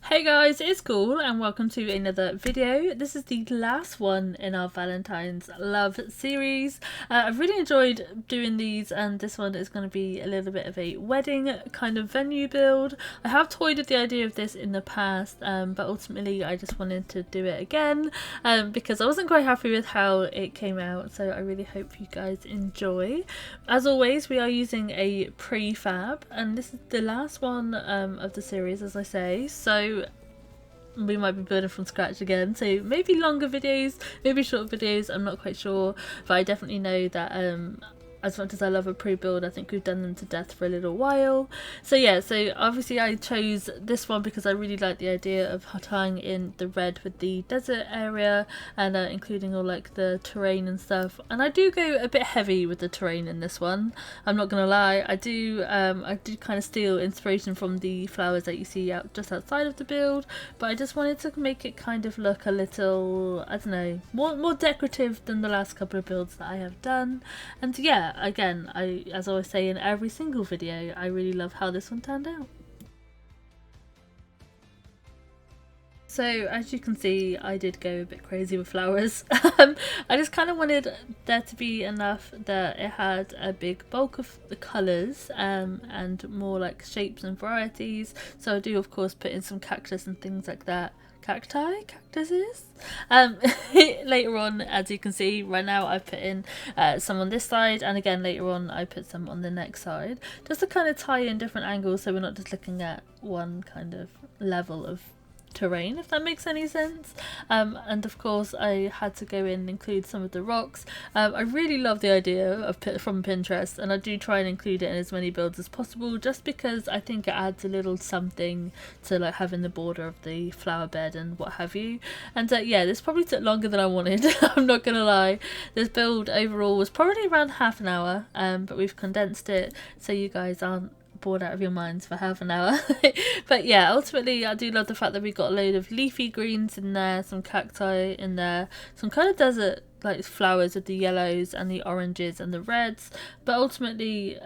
Hey guys, it's Cool and welcome to another video. This is the last one in our Valentine's love series. I've really enjoyed doing these, and this one is going to be a little bit of a wedding kind of venue build. I have toyed with the idea of this in the past, but ultimately I just wanted to do it again because I wasn't quite happy with how it came out, so I really hope you guys enjoy. As always, we are using a prefab, and this is the last one of the series, as I say, so we might be building from scratch again, so maybe longer videos, maybe short videos, I'm not quite sure, but I definitely know that as much as I love a pre-build, I think we've done them to death for a little while. So yeah, so obviously I chose this one because I really like the idea of tying in the red with the desert area and including all like the terrain and stuff. And I do go a bit heavy with the terrain in this one, I'm not gonna lie. I do kind of steal inspiration from the flowers that you see out just outside of the build, but I just wanted to make it kind of look a little, I don't know, more decorative than the last couple of builds that I have done. And yeah, again, as I always say in every single video, I really love how this one turned out. So as you can see, I did go a bit crazy with flowers. I just kind of wanted there to be enough that it had a big bulk of the colours and more like shapes and varieties. So I do of course put in some cactus and things like that. Cactuses. Later on, as you can see, right now I put in some on this side, and again later on I put some on the next side, just to kind of tie in different angles so we're not just looking at one kind of level of terrain, if that makes any sense. And of course I had to go in and include some of the rocks. I really love the idea of from Pinterest, and I do try and include it in as many builds as possible, just because I think it adds a little something to like having the border of the flower bed and what have you. And yeah, this probably took longer than I wanted. I'm not gonna lie. This build overall was probably around half an hour, but we've condensed it so you guys aren't bored out of your minds for half an hour. But yeah, ultimately I do love the fact that we got a load of leafy greens in there, some cacti in there, some kind of desert like flowers with the yellows and the oranges and the reds, but ultimately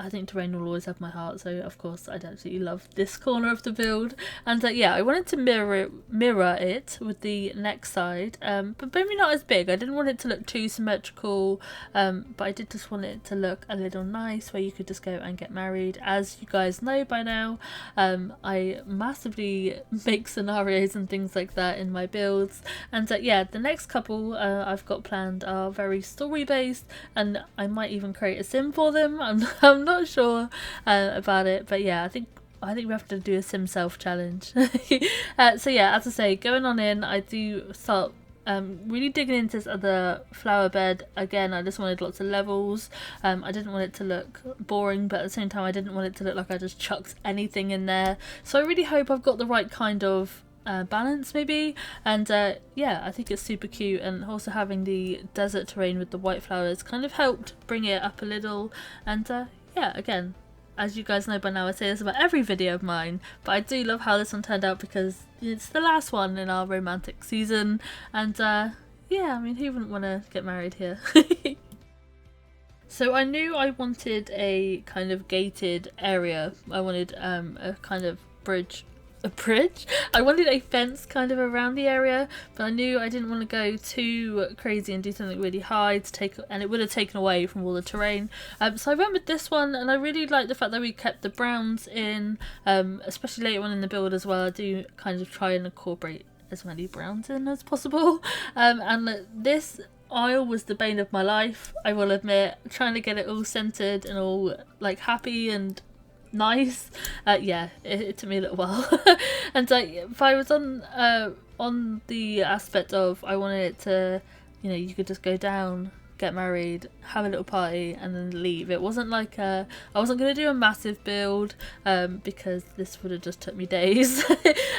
I think terrain will always have my heart, so of course I'd absolutely love this corner of the build. And yeah, I wanted to mirror it with the next side, but maybe not as big. I didn't want it to look too symmetrical, but I did just want it to look a little nice where you could just go and get married. As you guys know by now, I massively make scenarios and things like that in my builds, and yeah, the next couple I've got planned are very story based, and I might even create a sim for them. I'm not sure about it, but yeah, I think we have to do a sim self challenge. So yeah, as I say, going on in, I do start really digging into this other flower bed. Again, I just wanted lots of levels. I didn't want it to look boring, but at the same time I didn't want it to look like I just chucked anything in there. So I really hope I've got the right kind of balance maybe, and yeah, I think it's super cute. And also having the desert terrain with the white flowers kind of helped bring it up a little. And yeah, again, as you guys know by now, I say this about every video of mine, but I do love how this one turned out because it's the last one in our romantic season. And yeah, I mean, who wouldn't want to get married here? So I knew I wanted a kind of gated area. I wanted a kind of bridge. I wanted a fence kind of around the area, but I knew I didn't want to go too crazy and do something really high and it would have taken away from all the terrain. So I went with this one, and I really like the fact that we kept the browns in, especially later on in the build as well. I do kind of try and incorporate as many browns in as possible. And this aisle was the bane of my life, I will admit, trying to get it all centered and all like happy and nice. Yeah, it took me a little while. And if I was on the aspect of I wanted it to, you know, you could just go down, get married, have a little party and then leave. It wasn't like I wasn't going to do a massive build because this would have just took me days.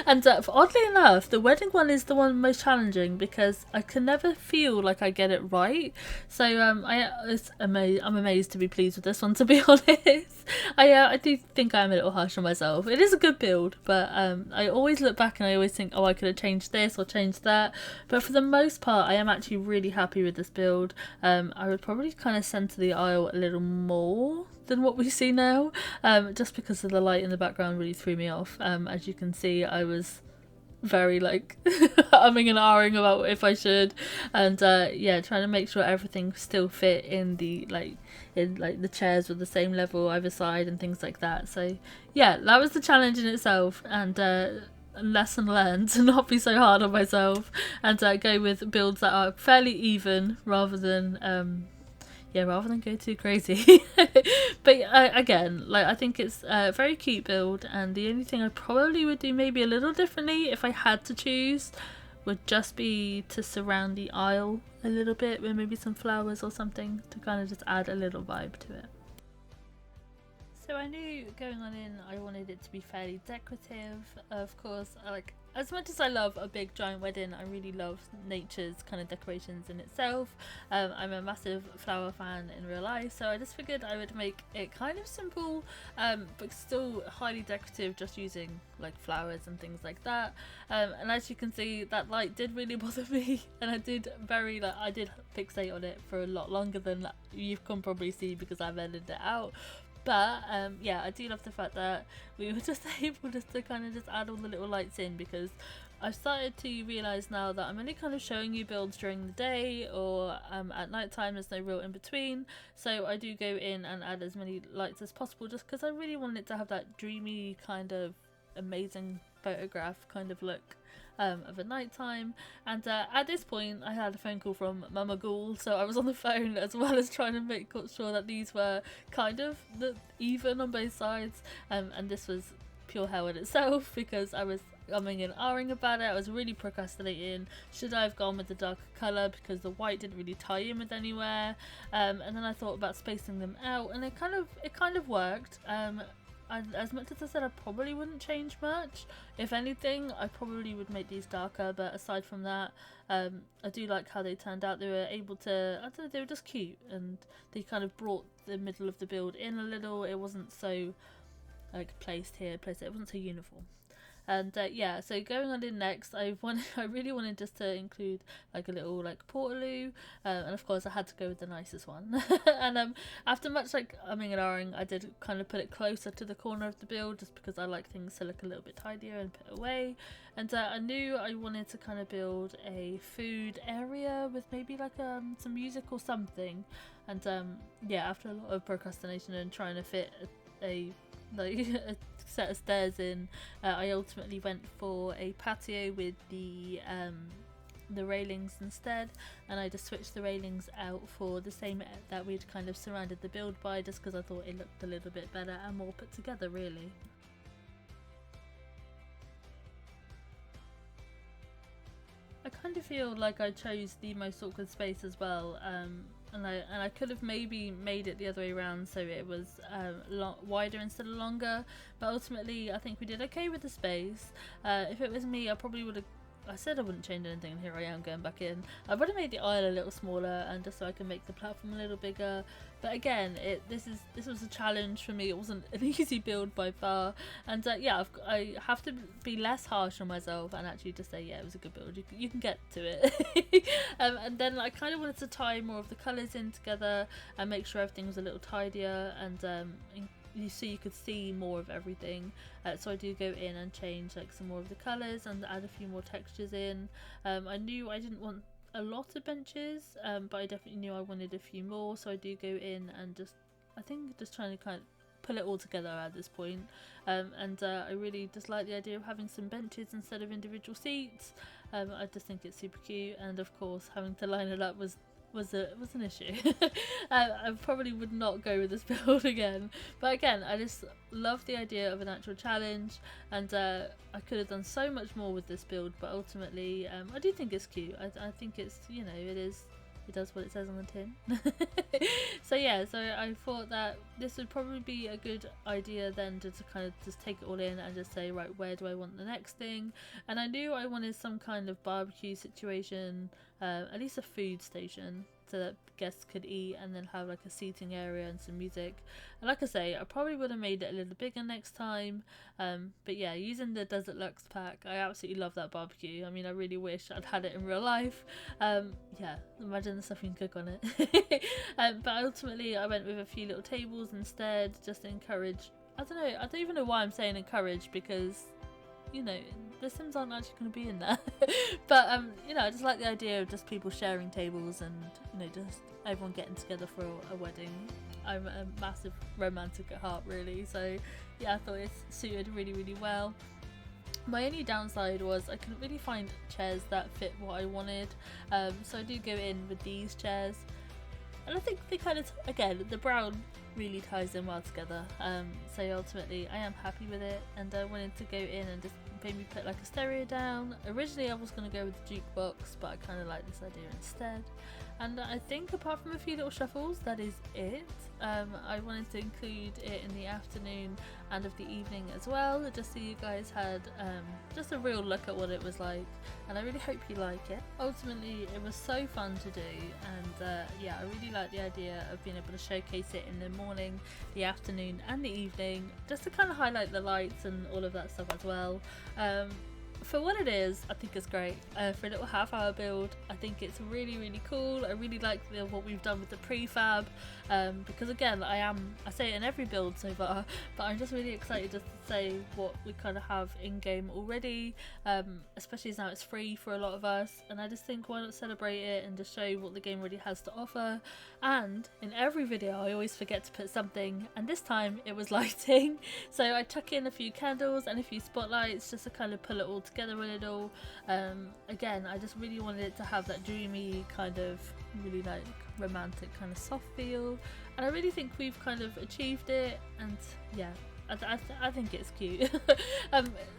And oddly enough, the wedding one is the one most challenging because I can never feel like I get it right. So I'm amazed to be pleased with this one, to be honest. I do think I'm a little harsh on myself. It is a good build, but I always look back and I always think, oh, I could have changed this or changed that. But for the most part, I am actually really happy with this build. I would probably kind of centre the aisle a little more than what we see now, just because of the light in the background really threw me off. As you can see, I was very like umming and ahhing about if I should, and yeah, trying to make sure everything still fit in the the chairs were the same level either side and things like that. So yeah, that was the challenge in itself, and lesson learned to not be so hard on myself, and go with builds that are fairly even rather than rather than go too crazy. But again, like, I think it's a very cute build, and the only thing I probably would do maybe a little differently if I had to choose would just be to surround the aisle a little bit with maybe some flowers or something to kind of just add a little vibe to it. So I knew going on in I wanted it to be fairly decorative. Of course, as much as I love a big giant wedding, I really love nature's kind of decorations in itself. I'm a massive flower fan in real life, so I just figured I would make it kind of simple, but still highly decorative, just using like flowers and things like that. And as you can see, that light did really bother me, and I did fixate on it for a lot longer than you can probably see because I've edited it out. But yeah, I do love the fact that we were just able to kind of just add all the little lights in, because I've started to realise now that I'm only kind of showing you builds during the day or at night time. There's no real in between, so I do go in and add as many lights as possible, just because I really want it to have that dreamy kind of amazing photograph kind of look of a nighttime. And at this point I had a phone call from Mama Ghoul, so I was on the phone as well as trying to make sure that these were kind of even on both sides, and this was pure hell in itself because I was umming and ahhing about it. I was really procrastinating. Should I have gone with the darker colour, because the white didn't really tie in with anywhere, and then I thought about spacing them out, and it kind of worked. As much as I said I probably wouldn't change much, if anything I probably would make these darker, but aside from that, I do like how they turned out. They were able to, I don't know, they were just cute, and they kind of brought the middle of the build in a little. It wasn't so like placed here, placed there. It wasn't so uniform. And yeah, so going on in next, I really wanted just to include like a little like portaloo, and of course I had to go with the nicest one. And after much like umming and ahhing, I did kind of put it closer to the corner of the build, just because I like things to look a little bit tidier and put away. And I knew I wanted to kind of build a food area with maybe like some music or something. And yeah, after a lot of procrastination and trying to fit a set of stairs in, I ultimately went for a patio with the railings instead, and I just switched the railings out for the same that we'd kind of surrounded the build by, just because I thought it looked a little bit better and more put together, really. I kind of feel like I chose the most awkward space as well, and I could have maybe made it the other way around, so it was wider instead of longer, but ultimately I think we did okay with the space. If it was me, I probably would have, I said I wouldn't change anything, and here I am going back in. I would have made the aisle a little smaller, and just so I can make the platform a little bigger. But again, this was a challenge for me. It wasn't an easy build by far, and yeah, I have to be less harsh on myself and actually just say, yeah, it was a good build. You can get to it. And then I kind of wanted to tie more of the colours in together and make sure everything was a little tidier, and you could see more of everything. So I do go in and change like some more of the colours and add a few more textures in. I knew I didn't want a lot of benches, but I definitely knew I wanted a few more, so I do go in and just trying to kind of pull it all together at this point. And I really just like the idea of having some benches instead of individual seats. I just think it's super cute, and of course having to line it up was an issue. I probably would not go with this build again, but again, I just love the idea of an actual challenge, and I could have done so much more with this build, but ultimately I do think it's cute. I think it's, it does what it says on the tin. So yeah, so I thought that this would probably be a good idea then to kind of just take it all in and just say, right, where do I want the next thing? And I knew I wanted some kind of barbecue situation, at least a food station so that guests could eat and then have like a seating area and some music. And like I say, I probably would have made it a little bigger next time, but yeah, using the Desert Lux pack, I absolutely love that barbecue. I mean, I really wish I'd had it in real life. Yeah, imagine the stuff you can cook on it. But ultimately I went with a few little tables instead, just to encourage, I don't know, I don't even know why I'm saying encourage, because you know, the Sims aren't actually going to be in there. But you know, I just like the idea of just people sharing tables and, you know, just everyone getting together for a wedding. I'm a massive romantic at heart, really, so yeah, I thought it suited really, really well. My only downside was I couldn't really find chairs that fit what I wanted, so I do go in with these chairs. And I think they kind of, again, the brown really ties in well together. So ultimately I am happy with it, and I wanted to go in and just maybe put like a stereo down. Originally I was going to go with the jukebox, but I kind of like this idea instead. And I think apart from a few little shuffles, that is it. I wanted to include it in the afternoon and of the evening as well, just so you guys had just a real look at what it was like, and I really hope you like it. Ultimately it was so fun to do, and yeah, I really like the idea of being able to showcase it in the morning, the afternoon and the evening, just to kind of highlight the lights and all of that stuff as well. For what it is, I think it's great. For a little half-hour build, I think it's really, really cool. I really like what we've done with the prefab, because again, I say it in every build so far, but I'm just really excited just to say what we kind of have in-game already, especially as now it's free for a lot of us, and I just think why not celebrate it and just show what the game really has to offer. And in every video I always forget to put something, and this time it was lighting, so I tuck in a few candles and a few spotlights just to kind of pull it all together a little. Again, I just really wanted it to have that dreamy kind of really like romantic kind of soft feel, and I really think we've kind of achieved it, and yeah, I think it's cute.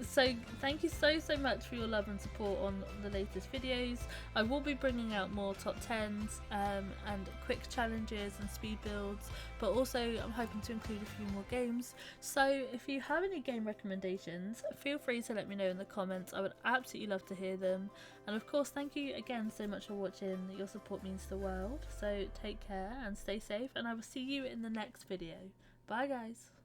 So thank you so much for your love and support on the latest videos. I will be bringing out more top 10s and quick challenges and speed builds, but also I'm hoping to include a few more games. So if you have any game recommendations, feel free to let me know in the comments. I would absolutely love to hear them. And of course, thank you again so much for watching. Your support means the world. So take care and stay safe, and I will see you in the next video. Bye guys.